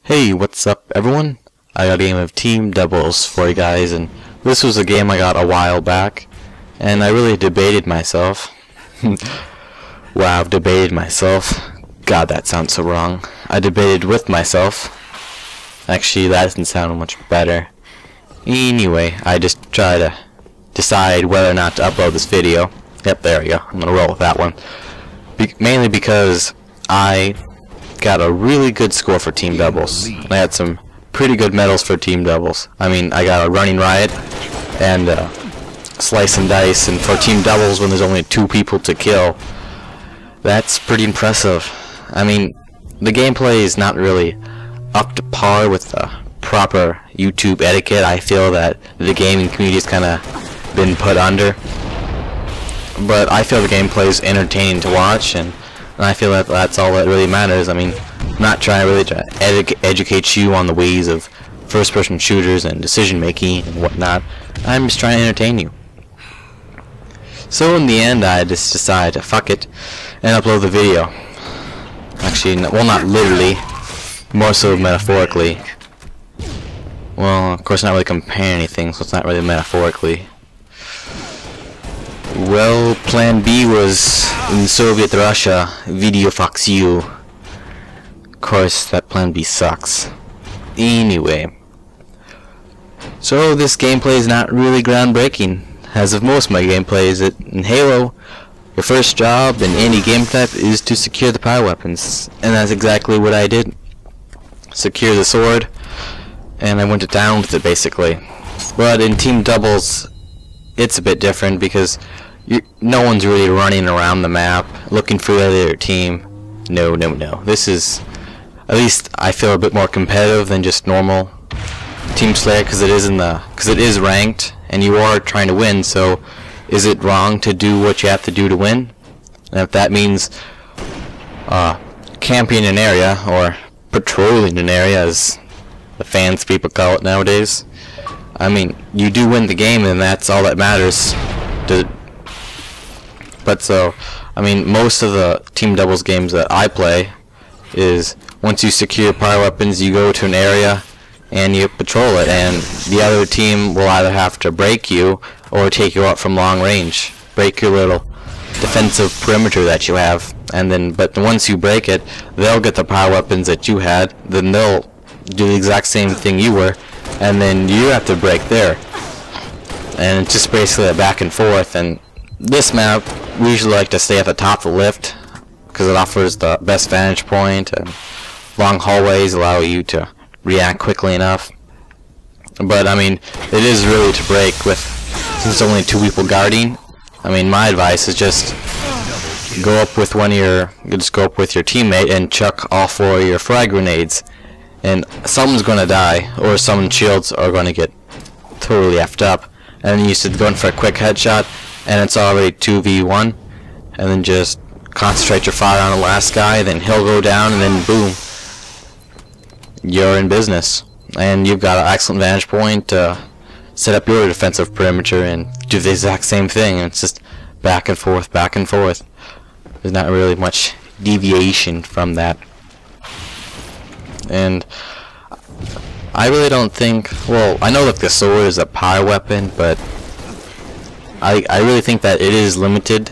Hey, what's up everyone? I got a game of Team Doubles for you guys, and this was a game I got a while back, and I really debated myself. Wow, debated myself. God, that sounds so wrong. I debated with myself. Actually, that doesn't sound much better. Anyway, I just try to decide whether or not to upload this video. Yep, there we go. I'm gonna roll with that one. Mainly because I got a really good score for Team Doubles. I had some pretty good medals for Team Doubles. I mean, I got a Running Riot and Slice and Dice, and for Team Doubles when there's only 2 people to kill, that's pretty impressive. I mean, the gameplay is not really up to par with the proper YouTube etiquette. I feel that the gaming community has kind of been put under, but I feel the gameplay is entertaining to watch, and I feel that that's all that really matters. I mean, I'm not trying really to educate you on the ways of first-person shooters and decision-making and whatnot. I'm just trying to entertain you. So in the end, I just decided to fuck it and upload the video. Actually, well, not literally, more so metaphorically. Well, of course, not really comparing anything, so it's not really metaphorically. Well, Plan B was in Soviet Russia, Video fucks you. Of course, that Plan B sucks. Anyway, so this gameplay is not really groundbreaking, as of most of my gameplays. In Halo, your first job in any game type is to secure the power weapons, and that's exactly what I did. Secure the sword, and I went to town with it basically. But in Team Doubles, it's a bit different because no one's really running around the map looking for the other team. No. This is, at least I feel, a bit more competitive than just normal Team Slayer, because it is ranked and you are trying to win. So is it wrong to do what you have to do to win? And if that means camping an area, or patrolling an area as the fans people call it nowadays, I mean, you do win the game, and that's all that matters. But so, I mean, most of the Team Doubles games that I play is once you secure power weapons, you go to an area and you patrol it, and the other team will either have to break you or take you out from long range, break your little defensive perimeter that you have, and then, but once you break it, they'll get the power weapons that you had, then they'll do the exact same thing you were, and then you have to break there. And it's just basically a back and forth. And this map, we usually like to stay at the top of the lift because it offers the best vantage point, and long hallways allow you to react quickly enough. But I mean, it is really to break with, since there's only 2 people guarding. I mean, my advice is just go up with your teammate and chuck all 4 of your frag grenades, and someone's gonna die, or someone's shields are gonna get totally effed up, and then you should go in for a quick headshot, and it's already 2v1, and then just concentrate your fire on the last guy, then he'll go down, and then boom, you're in business, and you've got an excellent vantage point to set up your defensive perimeter and do the exact same thing. And it's just back and forth. There's not really much deviation from that. And I really don't think, well, I know that the sword is a power weapon, but I really think that it is limited,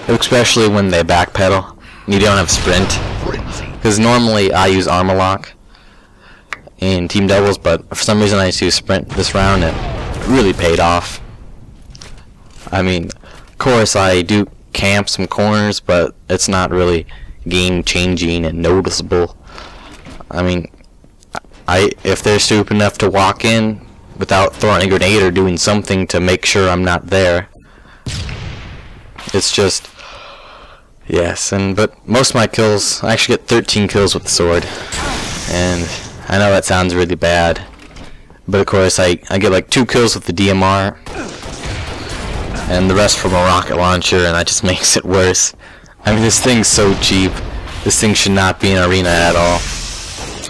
especially when they backpedal. You don't have sprint, because normally I use armor lock in Team Doubles, but for some reason I just use sprint this round, and it really paid off. I mean, of course I do camp some corners, but it's not really game changing and noticeable. I mean, if they're stupid enough to walk in without throwing a grenade or doing something to make sure I'm not there, it's just, yes. But most of my kills, I actually get 13 kills with the sword, and I know that sounds really bad, but of course I get like 2 kills with the DMR and the rest from a rocket launcher, and that just makes it worse. I mean, this thing's so cheap. This thing should not be in arena at all.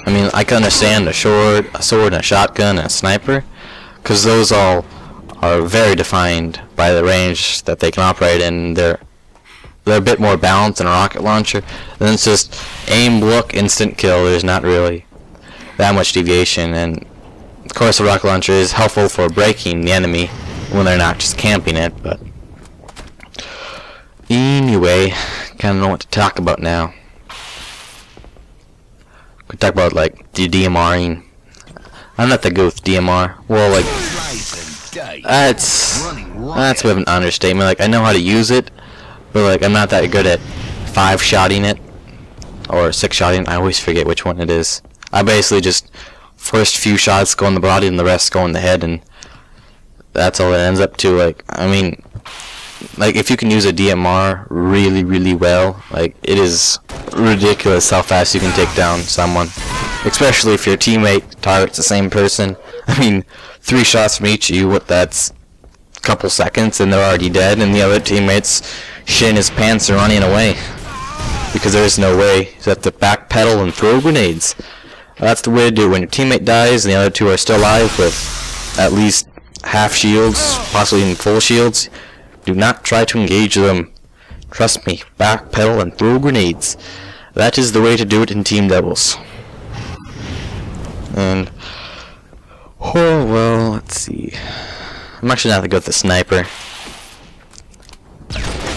I mean, I can understand a sword and a shotgun and a sniper, because those all are very defined by the range that they can operate in. They're a bit more balanced than a rocket launcher. Then it's just aim, look, instant kill. There's not really that much deviation. And of course the rocket launcher is helpful for breaking the enemy when they're not just camping it. But anyway, kind of know what to talk about now. We talk about like the DMRing. I'm not that good with DMR. Well, like that's a bit of an understatement. Like I know how to use it, but like I'm not that good at 5-shotting it or 6-shotting. I always forget which one it is. I basically just first few shots go in the body and the rest go in the head, and that's all it ends up to. Like I mean, like if you can use a DMR really well, like it is ridiculous how fast you can take down someone, especially if your teammate targets the same person. I mean, 3 shots from each of you, that's a couple seconds and they're already dead, and the other teammate's shitting his pants and running away because there's no way. You have to backpedal and throw grenades. That's the way to do it. When your teammate dies and the other 2 are still alive with at least half shields, possibly even full shields, do not try to engage them. Trust me, backpedal and throw grenades. That is the way to do it in team doubles. And oh well, let's see. I'm actually not that good with the sniper.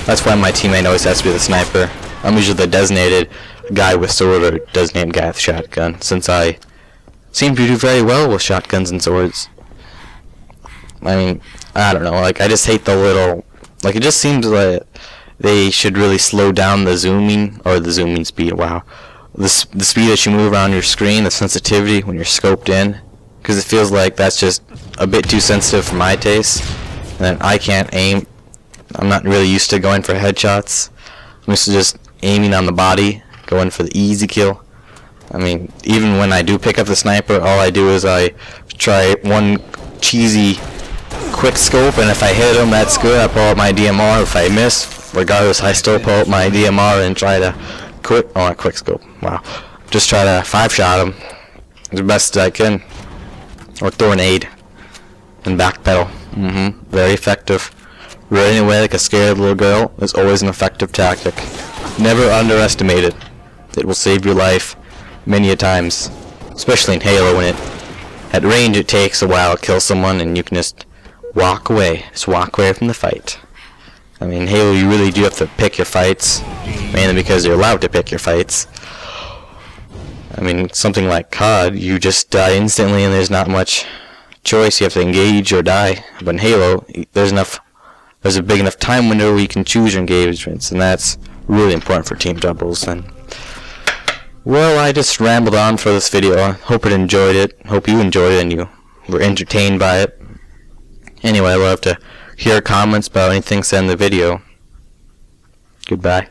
That's why my teammate always has to be the sniper. I'm usually the designated guy with sword or designated guy with shotgun, since I seem to do very well with shotguns and swords. I mean, I don't know, like I just hate the little, like it just seems like they should really slow down the zooming, or the zooming speed, wow. The speed that you move around your screen, the sensitivity when you're scoped in, because it feels like that's just a bit too sensitive for my taste, and I can't aim. I'm not really used to going for headshots. I'm used to just aiming on the body, going for the easy kill. I mean, even when I do pick up the sniper, all I do is I try one cheesy quick scope, and if I hit him, that's good. I pull out my DMR. If I miss, regardless, I still pull out my DMR and try to quick scope. Wow. Just try to 5-shot him as best I can, or throw an aid and backpedal. Very effective. Running away like a scared little girl is always an effective tactic. Never underestimate it. It will save your life many a times, especially in Halo when at range it takes a while to kill someone and you can just walk away. Just walk away from the fight. I mean, Halo, you really do have to pick your fights, mainly because you're allowed to pick your fights. I mean, something like COD, you just die instantly and there's not much choice. You have to engage or die. But in Halo, there's a big enough time window where you can choose your engagements, and that's really important for team doubles. And well, I just rambled on for this video. I hope you enjoyed it and you were entertained by it. Anyway, I'd love to hear comments about anything said in the video. Goodbye.